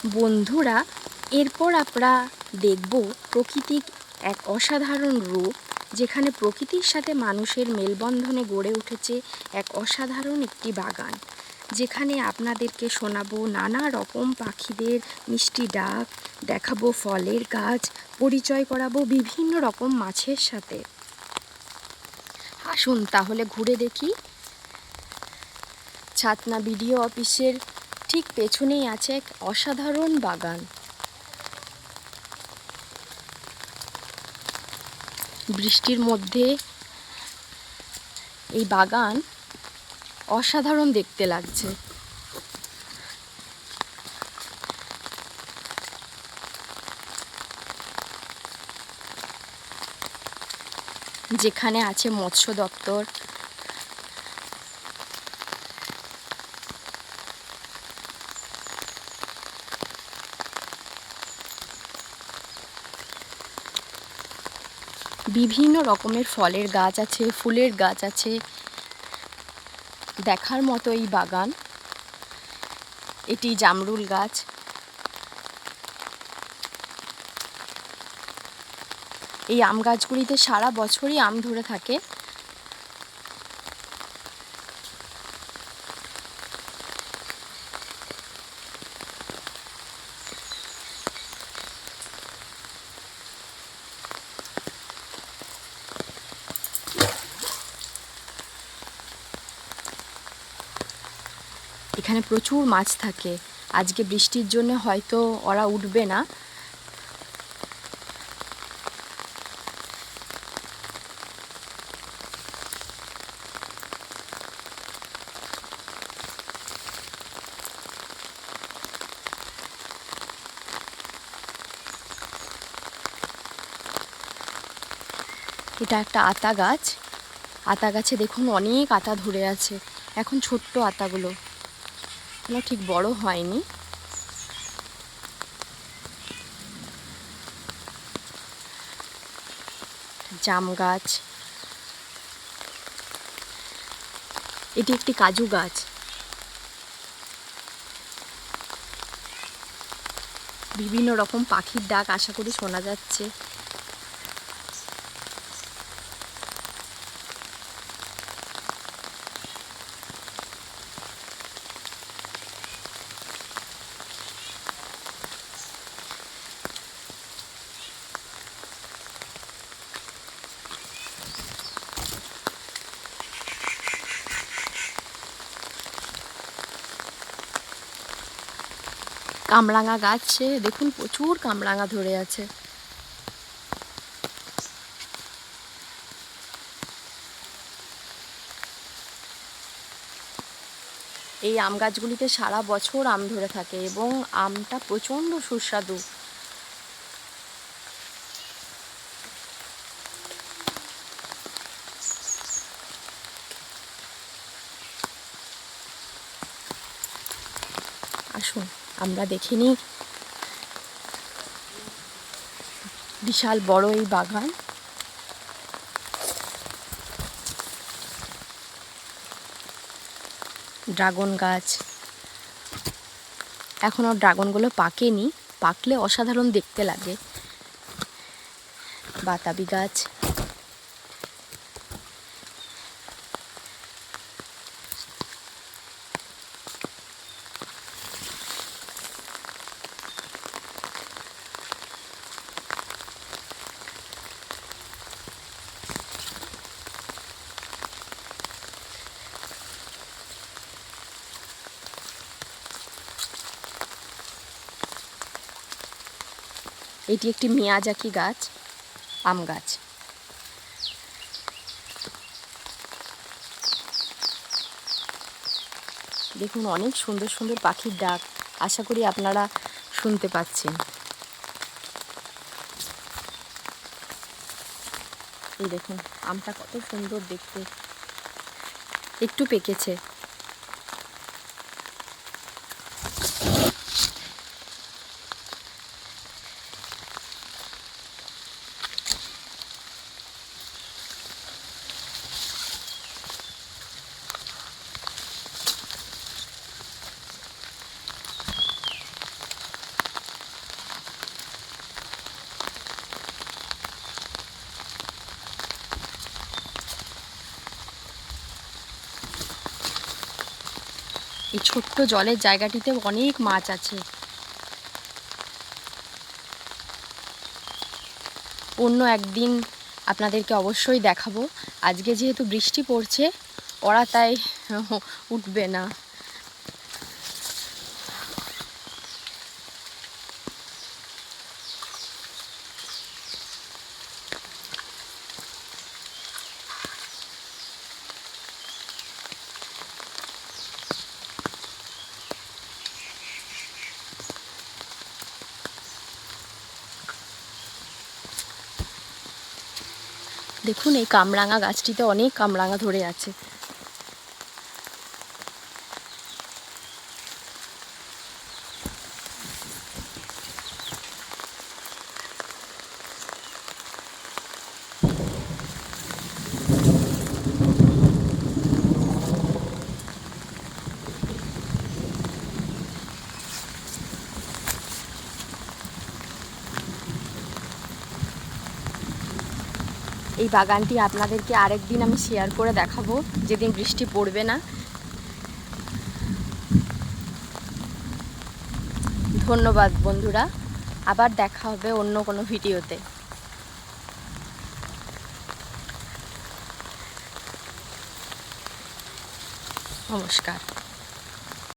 বন্ধুরা, এরপর আমরা দেখব প্রকৃতির এক অসাধারণ রূপ, যেখানে প্রকৃতির সাথে মানুষের মেলবন্ধনে গড়ে উঠেছে এক অসাধারণ একটি বাগান, যেখানে আপনাদেরকে শোনাবো নানা রকম পাখিদের মিষ্টি ডাক, দেখাবো ফলের গাছ, পরিচয় করাবো বিভিন্ন রকম মাছের সাথে। আসুন তাহলে ঘুরে দেখি। ছাতনা বিডিও অফিসের ঠিক পেছনেই আছে এক অসাধারণ বাগান। বৃষ্টির মধ্যে এই বাগান অসাধারণ দেখতে লাগছে। যেখানে আছে মৎস্য দপ্তর, বিভিন্ন রকমের ফলের গাছ আছে, ফুলের গাছ আছে। দেখার মতো এই বাগান। এটি জামরুল গাছ। এই আম গাছগুলিতে সারা বছরই আম ধরে থাকে। এখানে প্রচুর মাছ থাকে। আজকে বৃষ্টির জন্য হয়তো ওরা উঠবে না। এটা একটা আতা গাছ। আতা গাছে দেখুন অনেক আতা ধরে আছে। এখন ছোট্ট আতাগুলো, এখনো ঠিক বড় হয়নি। জাম গাছ। এটি একটি কাজু গাছ। বিভিন্ন রকম পাখির ডাক আশা করি শোনা যাচ্ছে। কামরাঙা গাছে দেখুন প্রচুর কামরাঙা ধরে আছে। এই আম গাছগুলিতে সারা বছর আম ধরে থাকে এবং আমটা প্রচণ্ড সুস্বাদু। আসুন আমরা দেখে নিই বিশাল বড় এই বাগান। ড্রাগন গাছ। এখনও ড্রাগনগুলো পাকেনি, পাকলে অসাধারণ দেখতে লাগে। বাতাবি গাছ। এটি একটি মিয়াজাকি গাছ, আম গাছ। দেখুন অনেক সুন্দর সুন্দর পাখির ডাক, আশা করি আপনারা শুনতে পাচ্ছেন। এই দেখুন আমটা কত সুন্দর দেখতে, একটু পেকেছে। এই ছোট্ট জলের জায়গাটিতে অনেক মাছ আছে। অন্য একদিন আপনাদেরকে অবশ্যই দেখাবো। আজকে যেহেতু বৃষ্টি পড়ছে, ওরা তাই উঠবে না। দেখুন এই কামরাঙা গাছটিতে অনেক কামরাঙা ধরে আছে। এই বাগানটি আপনাদেরকে আরেকদিন আমি শেয়ার করে দেখাবো, যেদিন বৃষ্টি পড়বে না। ধন্যবাদ বন্ধুরা, আবার দেখা হবে অন্য কোনো ভিডিওতে। নমস্কার।